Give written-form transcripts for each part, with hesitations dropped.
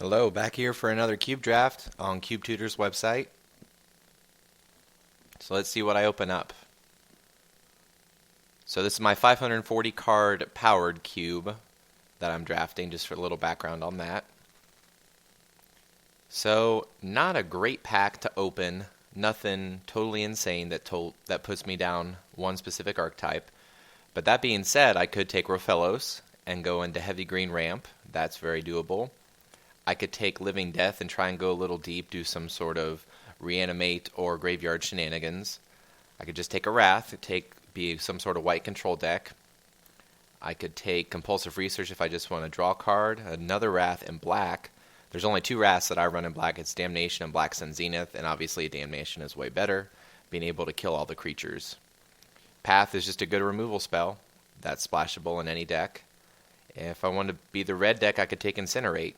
Hello, back here for another CubeDraft on CubeTutor's website. So let's see what I open up. So this is my 540 card powered cube that I'm drafting, just for a little background on that. So not a great pack to open, nothing totally insane that puts me down one specific archetype. But that being said, I could take Rofellos and go into heavy green ramp. That's very doable. I could take Living Death and try and go a little deep, do some sort of reanimate or graveyard shenanigans. I could just take a Wrath, be some sort of white control deck. I could take Compulsive Research if I just want to draw a card, another Wrath in black. There's only two Wraths that I run in black. It's Damnation and Black Sun Zenith, and obviously Damnation is way better, being able to kill all the creatures. Path is just a good removal spell that's splashable in any deck. If I want to be the red deck, I could take Incinerate.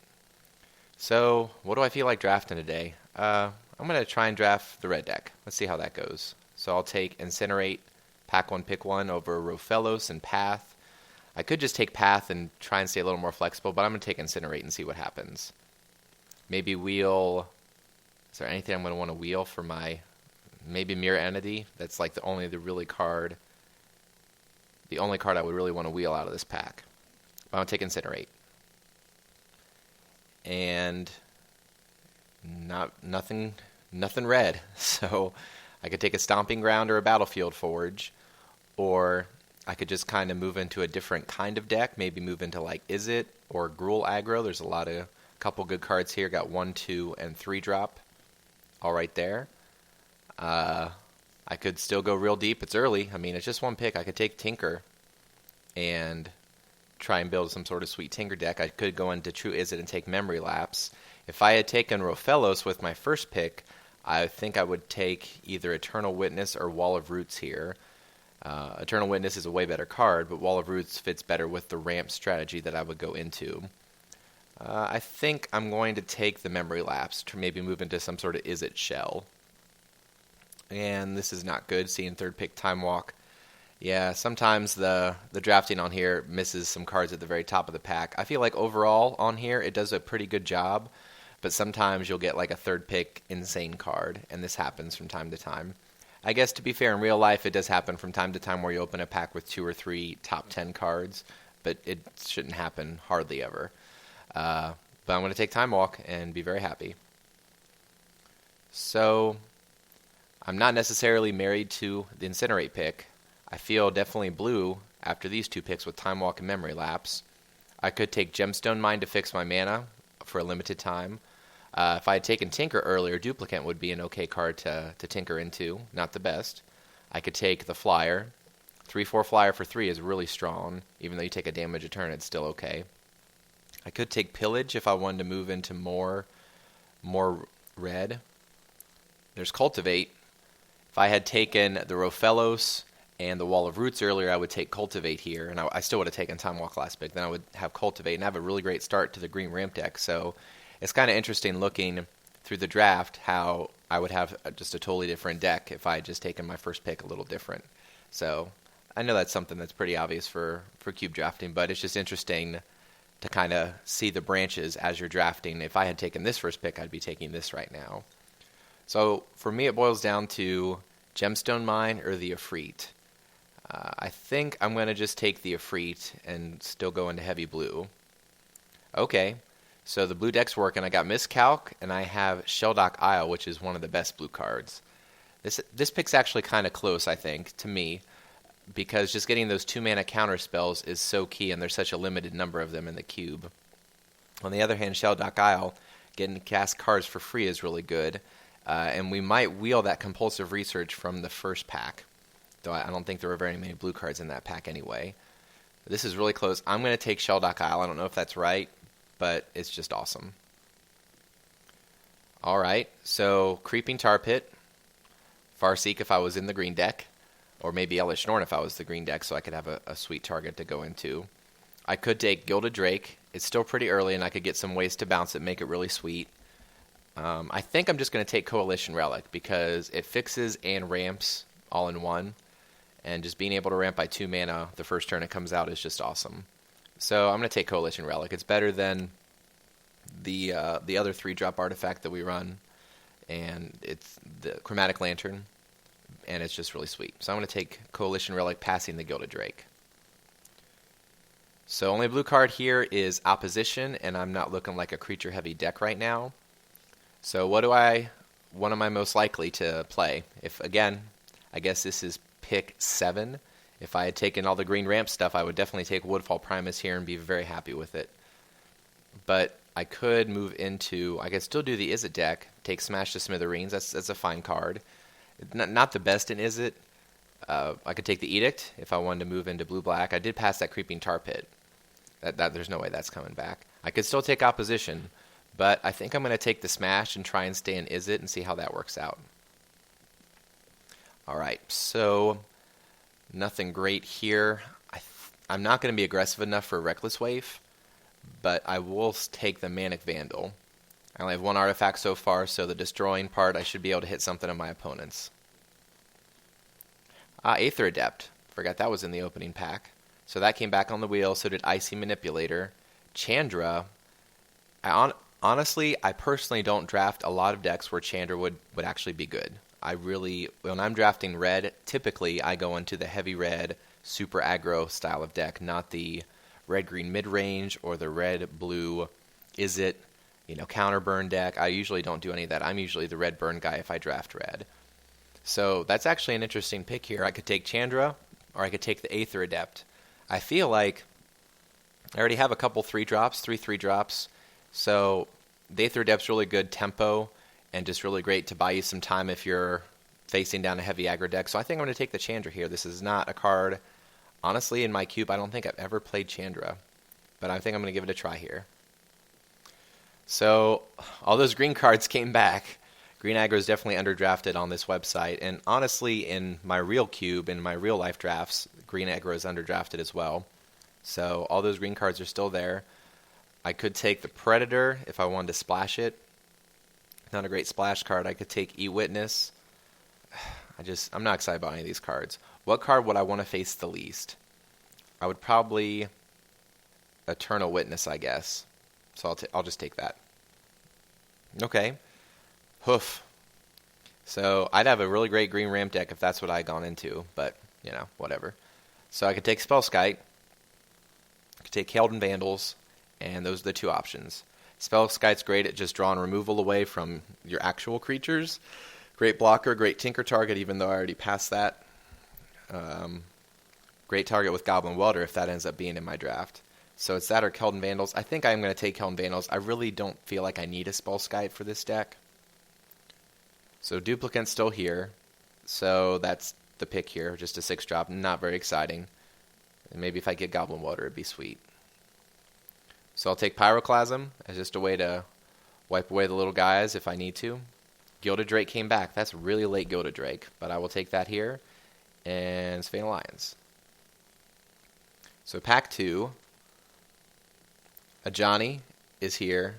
So, what do I feel like drafting today? I'm going to try and draft the red deck. Let's see how that goes. So I'll take Incinerate, pack one, pick one over Rofellos and Path. I could just take Path and try and stay a little more flexible, but I'm going to take Incinerate and see what happens. Maybe wheel... Is there anything I'm going to want to wheel for my... Maybe Mirror Entity? That's like the only card I would really want to wheel out of this pack. But I'll take Incinerate. And nothing red. So I could take a Stomping Ground or a Battlefield Forge, or I could just kind of move into a different kind of deck, maybe move into like Izzet or Gruul aggro. There's a couple good cards here. Got 1, 2, and 3 drop all right there. I could still go real deep. It's early. I mean, it's just one pick. I could take Tinker and try and build some sort of sweet Tinker deck. I could go into True Izzet and take Memory Lapse. If I had taken Rofellos with my first pick, I think I would take either Eternal Witness or Wall of Roots here. Eternal Witness is a way better card, but Wall of Roots fits better with the ramp strategy that I would go into. I think I'm going to take the Memory Lapse to maybe move into some sort of Izzet shell. And this is not good, seeing third pick Time Walk. Yeah, sometimes the drafting on here misses some cards at the very top of the pack. I feel like overall on here it does a pretty good job, but sometimes you'll get like a third pick insane card, and this happens from time to time. I guess to be fair, in real life it does happen from time to time where you open a pack with 2 or 3 top 10 cards, but it shouldn't happen hardly ever. But I'm going to take Time Walk and be very happy. So, I'm not necessarily married to the Incinerate pick. I feel definitely blue after these 2 picks with Time Walk and Memory Lapse. I could take Gemstone Mine to fix my mana for a limited time. If I had taken Tinker earlier, Duplicant would be an okay card to tinker into. Not the best. I could take the Flyer. 3/4 Flyer for 3 is really strong. Even though you take a damage a turn, it's still okay. I could take Pillage if I wanted to move into more red. There's Cultivate. If I had taken the Rofellos and the Wall of Roots earlier, I would take Cultivate here, and I still would have taken Time Walk last pick. Then I would have Cultivate and have a really great start to the green ramp deck. So it's kind of interesting looking through the draft how I would have just a totally different deck if I had just taken my first pick a little different. So I know that's something that's pretty obvious for cube drafting, but it's just interesting to kind of see the branches as you're drafting. If I had taken this first pick, I'd be taking this right now. So for me, it boils down to Gemstone Mine or the Efreet. I think I'm going to just take the Efreet and still go into heavy blue. Okay, so the blue deck's working. I got Miscalc, and I have Shelldock Isle, which is one of the best blue cards. This pick's actually kind of close, I think, to me, because just getting those 2-mana counter spells is so key, and there's such a limited number of them in the cube. On the other hand, Shelldock Isle, getting to cast cards for free is really good, and we might wheel that Compulsive Research from the first pack. Though I don't think there were very many blue cards in that pack anyway. This is really close. I'm going to take Shelldock Isle. I don't know if that's right, but it's just awesome. Alright, so Creeping Tar Pit, Farseek if I was in the green deck, or maybe Ellish Norn if I was the green deck, so I could have a sweet target to go into. I could take Gilded Drake. It's still pretty early, and I could get some ways to bounce it, make it really sweet. I think I'm just going to take Coalition Relic, because it fixes and ramps all in one. And just being able to ramp by 2 mana the first turn it comes out is just awesome. So I'm going to take Coalition Relic. It's better than the other 3-drop artifact that we run, and it's the Chromatic Lantern, and it's just really sweet. So I'm going to take Coalition Relic, passing the Gilded Drake. So only blue card here is Opposition, and I'm not looking like a creature-heavy deck right now. So what am I most likely to play? If, again, I guess this is pick 7. If I had taken all the green ramp stuff, I would definitely take Woodfall Primus here and be very happy with it. But I could move into, I could still do the Izzet deck, take Smash to Smithereens. That's a fine card. Not the best in Izzet. I could take the Edict if I wanted to move into blue-black. I did pass that Creeping Tar Pit. There's no way that's coming back. I could still take Opposition, but I think I'm going to take the Smash and try and stay in Izzet and see how that works out. Alright, so nothing great here. I'm not going to be aggressive enough for a Reckless Wave, but I will take the Manic Vandal. I only have 1 artifact so far, so the destroying part, I should be able to hit something of my opponent's. Aether Adept. Forgot that was in the opening pack. So that came back on the wheel, so did Icy Manipulator. Chandra. Honestly, I personally don't draft a lot of decks where Chandra would actually be good. When I'm drafting red, typically I go into the heavy red, super aggro style of deck, not the red-green mid-range or the red-blue Izzet, counter burn deck. I usually don't do any of that. I'm usually the red burn guy if I draft red. So that's actually an interesting pick here. I could take Chandra, or I could take the Aether Adept. I feel like I already have a couple 3-drops, 3 drops. So the Aether Adept's really good tempo, and just really great to buy you some time if you're facing down a heavy aggro deck. So I think I'm going to take the Chandra here. This is not a card, honestly, in my cube, I don't think I've ever played Chandra, but I think I'm going to give it a try here. So all those green cards came back. Green aggro is definitely underdrafted on this website, and honestly, in my real cube, in my real life drafts, green aggro is underdrafted as well. So all those green cards are still there. I could take the Predator if I wanted to splash it. Not a great splash card. I could take E-Witness. I'm not excited about any of these cards. What card would I want to face the least? I would probably Eternal Witness, I guess. So I'll just take that. Okay. Hoof. So I'd have a really great green ramp deck if that's what I had gone into, but, whatever. So I could take Spellskite, I could take Helden Vandals, and those are the 2 options. Spellskite's great at just drawing removal away from your actual creatures. Great blocker, great tinker target, even though I already passed that. Great target with Goblin Welder if that ends up being in my draft. So it's that or Helden Vandals. I think I'm going to take Helden Vandals. I really don't feel like I need a Spellskite for this deck. So Duplicant's still here. So that's the pick here, just a 6-drop. Not very exciting. And maybe if I get Goblin Welder, it'd be sweet. So I'll take Pyroclasm as just a way to wipe away the little guys if I need to. Gilded Drake came back. That's really late Gilded Drake, but I will take that here. And Sphane Alliance. So pack 2, Ajani is here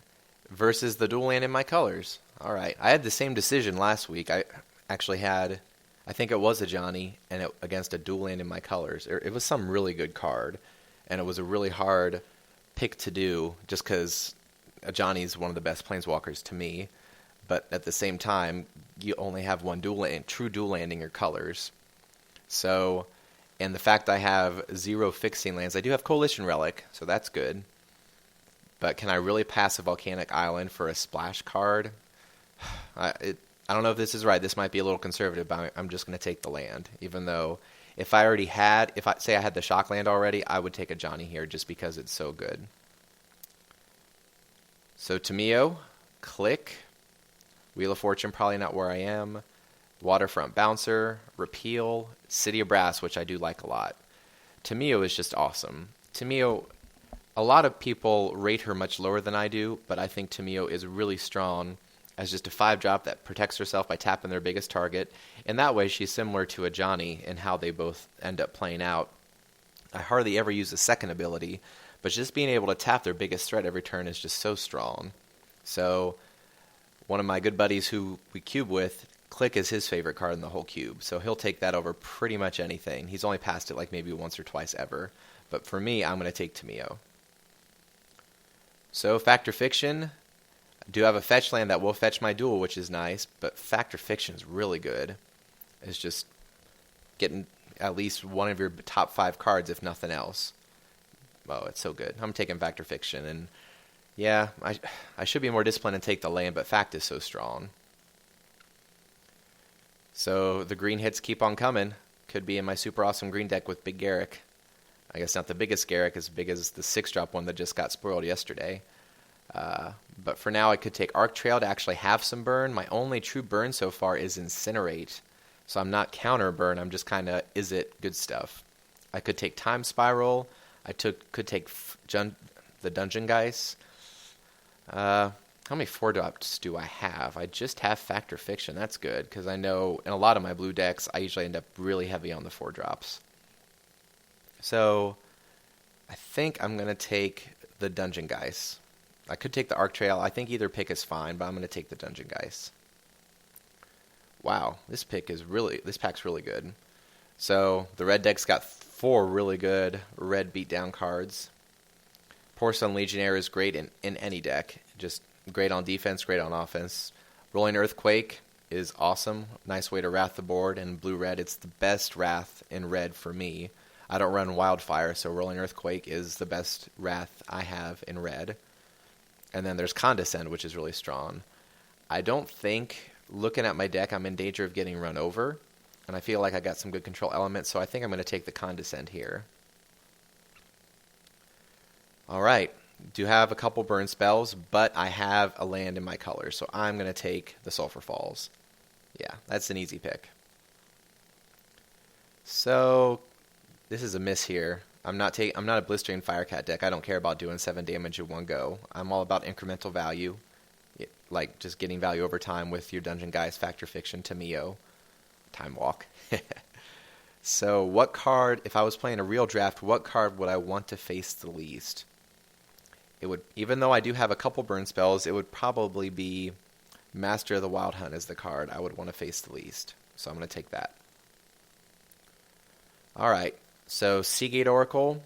versus the dual land in my colors. All right, I had the same decision last week. I actually had, I think it was Ajani and against a dual land in my colors. It was some really good card, and it was a really hard pick to do just because Ajani's one of the best planeswalkers to me. But at the same time, you only have one true dual land in your colors. So, and the fact I have 0 fixing lands, I do have Coalition Relic, so that's good. But can I really pass a Volcanic Island for a splash card? I don't know if this is right. This might be a little conservative, but I'm just going to take the land. Even though if I had the Shock land already, I would take a Johnny here just because it's so good. So Tameo, Click, Wheel of Fortune, probably not where I am. Waterfront Bouncer, Repeal, City of Brass, which I do like a lot. Tameo is just awesome. Tameo, a lot of people rate her much lower than I do, but I think Tameo is really strong as just a 5-drop that protects herself by tapping their biggest target. And that way she's similar to a Johnny in how they both end up playing out. I hardly ever use a second ability, but just being able to tap their biggest threat every turn is just so strong. So one of my good buddies who we cube with, Click is his favorite card in the whole cube, so he'll take that over pretty much anything. He's only passed it like maybe once or twice ever. But for me, I'm going to take Tameo. So Fact or Fiction, I do have a fetch land that will fetch my duel, which is nice, but Fact or Fiction is really good. It's just getting at least one of your top 5 cards, if nothing else. Oh, it's so good. I'm taking Fact or Fiction, and yeah, I should be more disciplined and take the land, but Fact is so strong. So the green hits keep on coming. Could be in my super awesome green deck with Big Garrick. I guess not the biggest Garrick, as big as the 6-drop one that just got spoiled yesterday. But for now, I could take Arc Trail to actually have some burn. My only true burn so far is Incinerate. So I'm not counter burn, I'm just kind of Izzet good stuff. I could take Time Spiral. Could take the Dungeon Geist. How many 4-drops do I have? I just have Fact or Fiction. That's good, because I know in a lot of my blue decks, I usually end up really heavy on the 4-drops. So I think I'm going to take the Dungeon Geist. I could take the Arc Trail. I think either pick is fine, but I'm going to take the Dungeon Geist. Wow, this pack's really good. So the red deck's got 4 really good red beatdown cards. Porcelain Legionnaire is great in any deck. Just great on defense, great on offense. Rolling Earthquake is awesome. Nice way to wrath the board. And blue-red, it's the best wrath in red for me. I don't run Wildfire, so Rolling Earthquake is the best wrath I have in red. And then there's Condescend, which is really strong. I don't think, looking at my deck, I'm in danger of getting run over. And I feel like I got some good control elements, so I think I'm going to take the Condescend here. Alright, do have a couple burn spells, but I have a land in my color, so I'm going to take the Sulphur Falls. Yeah, that's an easy pick. So, this is a miss here. I'm not a Blistering Firecat deck. I don't care about doing 7 damage in one go. I'm all about incremental value, like just getting value over time with your Dungeon Geist, Fact or Fiction, Tameo, Time Walk. So what card, if I was playing a real draft, what card would I want to face the least? It would, even though I do have a couple burn spells, it would probably be Master of the Wild Hunt as the card I would want to face the least. So I'm going to take that. Alright. So, Seagate Oracle,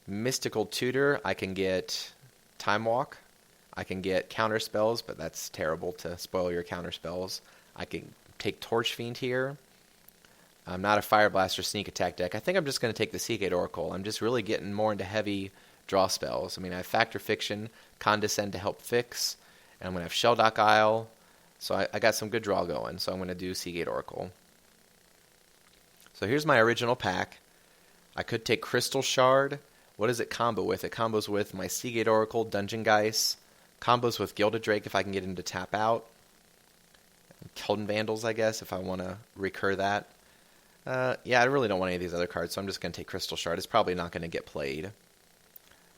Mystical Tutor, I can get Time Walk. I can get Counter Spells, but that's terrible to spoil your Counter Spells. I can take Torch Fiend here. I'm not a Fire Blast or Sneak Attack deck. I think I'm just going to take the Seagate Oracle. I'm just really getting more into heavy draw spells. I mean, I have Fact or Fiction, Condescend to help fix, and I'm going to have Shelldock Isle. So I got some good draw going, so I'm going to do Seagate Oracle. So here's my original pack. I could take Crystal Shard. What does it combo with? It combos with my Seagate Oracle, Dungeon Geist. Combos with Gilded Drake if I can get him to tap out. Kelton Vandals, I guess, if I want to recur that. Yeah, I really don't want any of these other cards, so I'm just going to take Crystal Shard. It's probably not going to get played.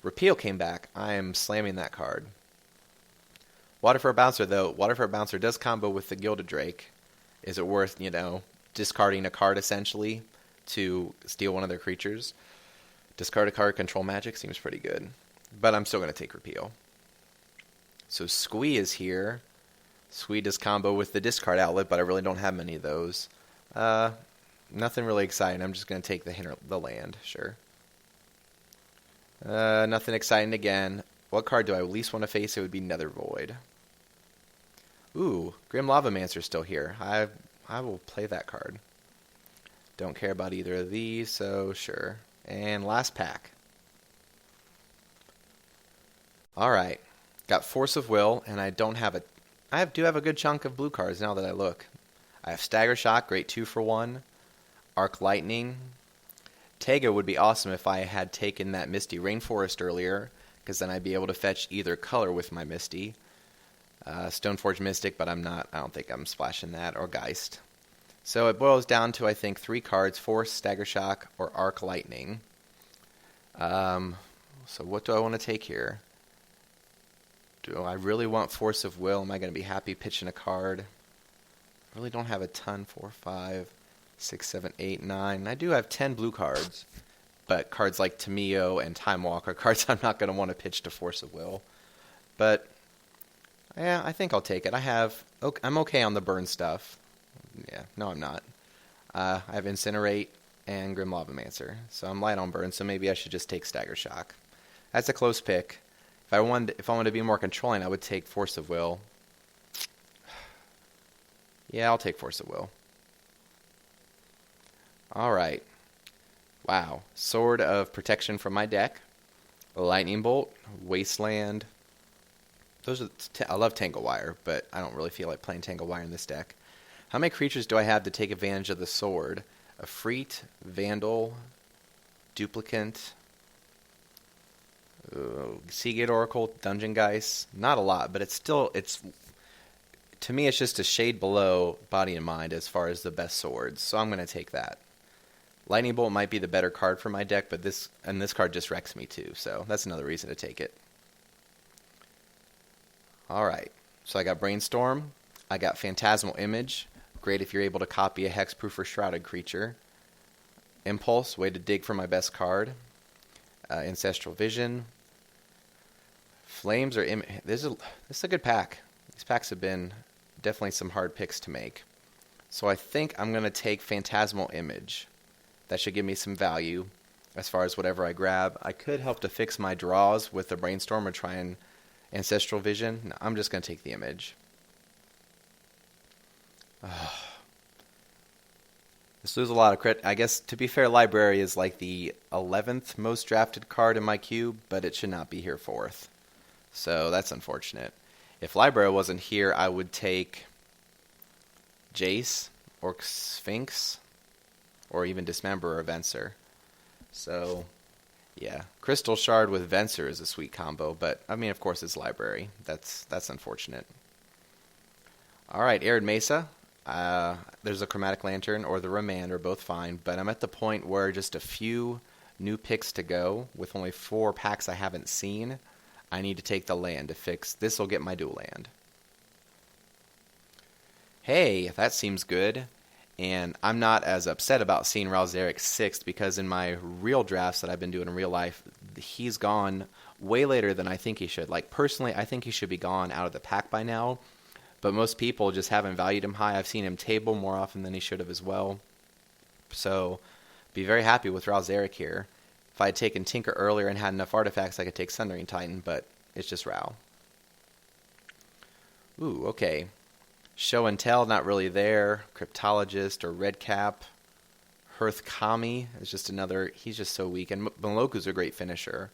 Repeal came back. I am slamming that card. Water for a Bouncer, though. Water for a Bouncer does combo with the Gilded Drake. Is it worth, discarding a card, essentially, to steal one of their creatures? Discard a card, control magic, seems pretty good. But I'm still going to take Repeal. So Squee is here. Squee does combo with the discard outlet, but I really don't have many of those. Nothing really exciting. I'm just going to take the land, sure. Nothing exciting again. What card do I least want to face? It would be Nether Void. Ooh, Grim Lavamancer's still here. I will play that card. Don't care about either of these, so sure. And last pack. Alright. Got Force of Will, and I do have a good chunk of blue cards now that I look. I have Stagger Shock, great 2-for-1. Arc Lightning. Tega would be awesome if I had taken that Misty Rainforest earlier, because then I'd be able to fetch either color with my Misty. Stoneforge Mystic, but I don't think I'm splashing that, or Geist. So it boils down to, I think, 3 cards: Force, Stagger Shock, or Arc Lightning. So what do I want to take here? Do I really want Force of Will? Am I going to be happy pitching a card? I really don't have a ton. 4, 5, 6, 7, 8, 9. I do have 10 blue cards, but cards like Tameo and Time Walk are cards I'm not going to want to pitch to Force of Will. But yeah, I think I'll take it. I'm okay on the burn stuff. Yeah, no, I'm not. I have Incinerate and Grim Lavamancer, so I'm light on burn, so maybe I should just take Stagger Shock. That's a close pick. If I wanted to be more controlling, I would take Force of Will. Yeah, I'll take Force of Will. All right. Wow. Sword of Protection from my deck. Lightning Bolt, Wasteland. I love Tangle Wire, but I don't really feel like playing Tangle Wire in this deck. How many creatures do I have to take advantage of the sword? Efreet, Vandal, Duplicant, Seagate Oracle, Dungeon Geist. Not a lot, but to me it's just a shade below Body and Mind as far as the best swords, so I'm going to take that. Lightning Bolt might be the better card for my deck, but this card just wrecks me too, so that's another reason to take it. Alright, so I got Brainstorm, I got Phantasmal Image, great if you're able to copy a hexproof or shrouded creature. Impulse, way to dig for my best card. Ancestral Vision. Flames this is a good pack. These packs have been definitely some hard picks to make. So I think I'm going to take Phantasmal Image. That should give me some value as far as whatever I grab. I could help to fix my draws with the Brainstorm or try and Ancestral Vision. No, I'm just going to take the Image. This loses a lot of credit. I guess, to be fair, Library is like the 11th most drafted card in my cube, but it should not be here 4th. So that's unfortunate. If Library wasn't here, I would take Jace or Sphinx or even Dismember or Venser. So, yeah. Crystal Shard with Venser is a sweet combo, but, I mean, of course it's Library. That's unfortunate. Alright, Arid Mesa. There's a Chromatic Lantern or the Remand are both fine, but I'm at the point where just a few new picks to go with only 4 packs I haven't seen. I need to take the land to fix. This will get my dual land. Hey, that seems good. And I'm not as upset about seeing Ralzeric 6th because in my real drafts that I've been doing in real life, he's gone way later than I think he should. Like, personally, I think he should be gone out of the pack by now. But most people just haven't valued him high. I've seen him table more often than he should have as well. So, be very happy with Ralzeric here. If I had taken Tinker earlier and had enough artifacts, I could take Sundering Titan, but it's just Ral. Ooh, okay. Show and Tell, not really there. Cryptologist or Redcap. Hearth Kami is just another, he's just so weak. And Maloku's a great finisher.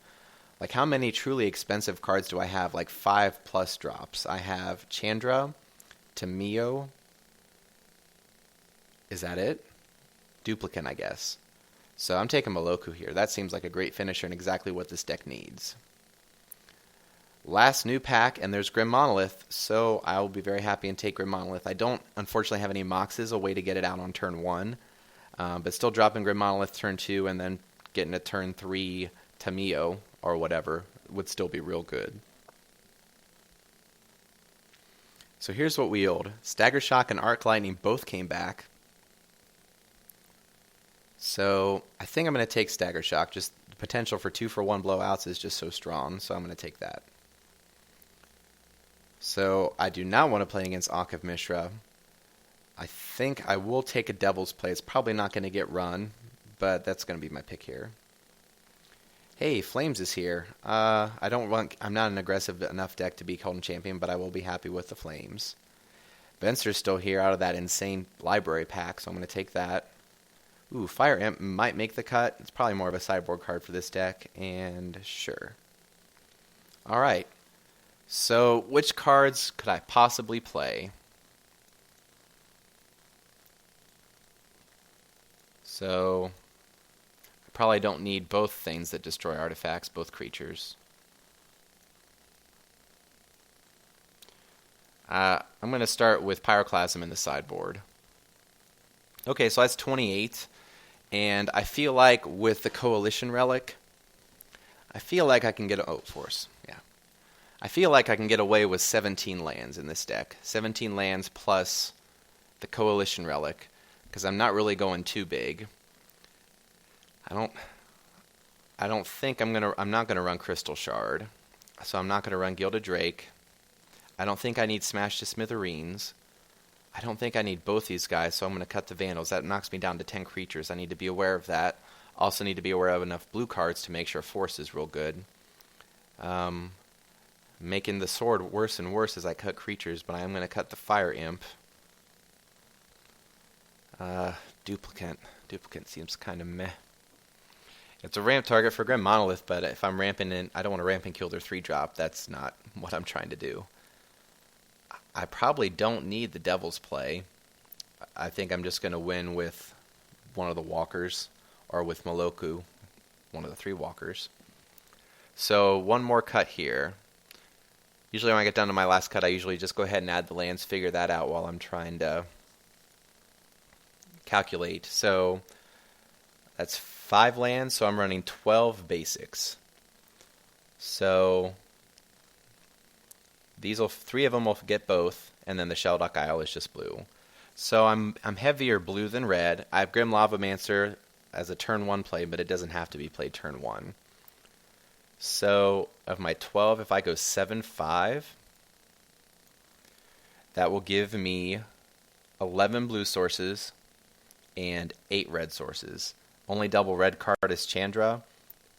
Like, how many truly expensive cards do I have? Like, 5+ drops. I have Chandra, Tamio. Is that it? Duplicant, I guess. So I'm taking Maloku here. That seems like a great finisher and exactly what this deck needs. Last new pack, and there's Grim Monolith, so I will be very happy and take Grim Monolith. I don't, unfortunately, have any Moxes, a way to get it out on turn 1, but still dropping Grim Monolith turn 2 and then getting a turn 3 Tamio or whatever would still be real good. So here's what we owed. Stagger Shock and Arc Lightning both came back. So I think I'm going to take Stagger Shock. Just the potential for 2-for-1 blowouts is just so strong, so I'm going to take that. So I do not want to play against Akiv Mishra. I think I will take a Devil's Play. It's probably not going to get run, but that's going to be my pick here. Hey, Flames is here. I'm not an aggressive enough deck to be Golden Champion, but I will be happy with the Flames. Venser's still here out of that insane library pack, so I'm going to take that. Ooh, Fire Imp might make the cut. It's probably more of a sideboard card for this deck, and sure. Alright, so which cards could I possibly play? So, I probably don't need both things that destroy artifacts, both creatures. I'm going to start with Pyroclasm in the sideboard. Okay, so that's 28. And I feel like with the Coalition Relic, I feel like I can get... Force. Yeah. I feel like I can get away with 17 lands in this deck. 17 lands plus the Coalition Relic, because I'm not really going too big. I don't think I'm not gonna run Crystal Shard, so I'm not gonna run Gilded Drake. I don't think I need Smash to Smithereens. I don't think I need both these guys, so I'm going to cut the Vandals. That knocks me down to 10 creatures. I need to be aware of that. Also need to be aware of enough blue cards to make sure Force is real good. making the sword worse and worse as I cut creatures, but I am going to cut the Fire Imp. Duplicate. Duplicate seems kind of meh. It's a ramp target for Grim Monolith, but if I'm ramping in, I don't want to ramp and kill their 3-drop. That's not what I'm trying to do. I probably don't need the Devil's Play. I think I'm just going to win with one of the walkers, or with Moloku, one of the 3 walkers. So one more cut here. Usually when I get down to my last cut, I usually just go ahead and add the lands, figure that out while I'm trying to calculate. So that's 5 lands, so I'm running 12 basics. So these will 3 of them will get both, and then the Sheldock Isle is just blue. So I'm heavier blue than red. I have Grim Lavamancer as a turn 1 play, but it doesn't have to be played turn 1. So of my 12, if I go 7-5, that will give me 11 blue sources and 8 red sources. Only double red card is Chandra,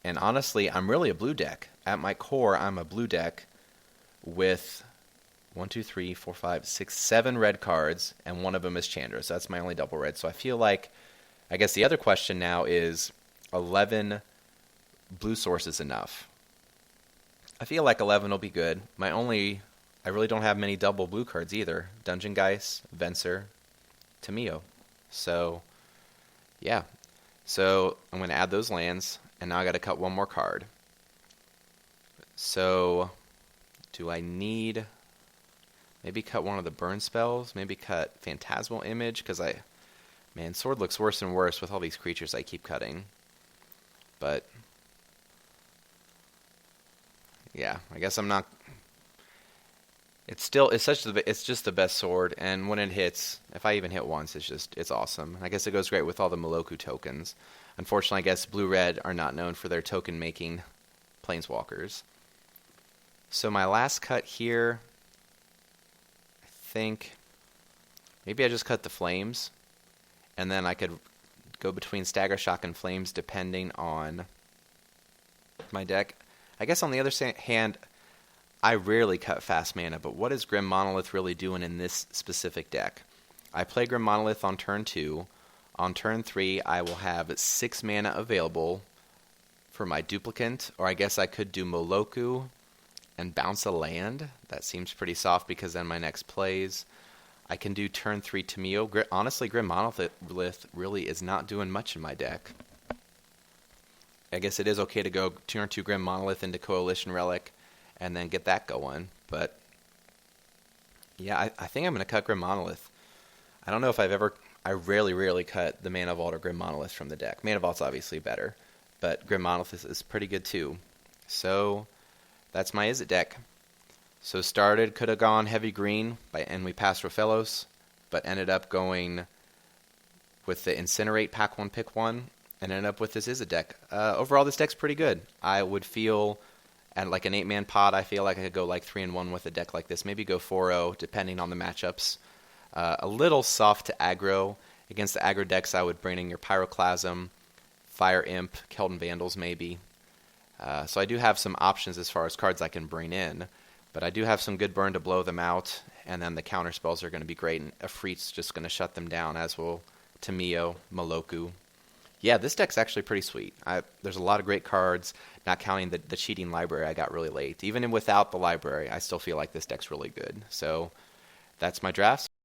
and honestly, I'm really a blue deck. At my core, I'm a blue deck with 1, 2, 3, 4, 5, 6, 7 red cards, and one of them is Chandra, so that's my only double red. So I feel like, I guess the other question now is 11 blue sources enough? I feel like 11 will be good. I really don't have many double blue cards either. Dungeon Geist, Venser, Tamio. So, yeah. So I'm going to add those lands, and now I got to cut one more card. So, do I need... maybe cut one of the burn spells? Maybe cut Phantasmal Image? Because man, Sword looks worse and worse with all these creatures I keep cutting. But... yeah, I guess I'm not... it's just the best sword, and when it hits, if I even hit once, it's awesome. I guess it goes great with all the Moloku tokens. Unfortunately, I guess blue-red are not known for their token-making planeswalkers. So my last cut here, I think maybe I just cut the flames, and then I could go between Stagger Shock and Flames depending on my deck. I guess on the other hand, I rarely cut fast mana, but what is Grim Monolith really doing in this specific deck? I play Grim Monolith on turn 2. On turn 3, I will have 6 mana available for my duplicant, or I guess I could do Moloku and bounce a land. That seems pretty soft because then my next plays. I can do turn 3 Tamio. Honestly, Grim Monolith really is not doing much in my deck. I guess it is okay to go turn 2 Grim Monolith into Coalition Relic and then get that going. But yeah, I think I'm going to cut Grim Monolith. I don't know if I rarely cut the Mana Vault or Grim Monolith from the deck. Mana Vault's obviously better, but Grim Monolith is pretty good too. So that's my Izzet deck. So could have gone heavy green, and we passed Rofellos, but ended up going with the Incinerate Pack 1 Pick 1, and ended up with this Izzet deck. Overall, this deck's pretty good. I would feel, at like an 8-man pod, I feel like I could go like 3-1 with a deck like this. Maybe go 4-0, depending on the matchups. A little soft to aggro. Against the aggro decks, I would bring in your Pyroclasm, Fire Imp, Keldon Vandals maybe. So I do have some options as far as cards I can bring in. But I do have some good burn to blow them out, and then the counter spells are going to be great, and Efreet's just going to shut them down, as will Tamio, Moloku. Yeah, this deck's actually pretty sweet. There's a lot of great cards, not counting the cheating library I got really late. Even without the library, I still feel like this deck's really good. So that's my drafts.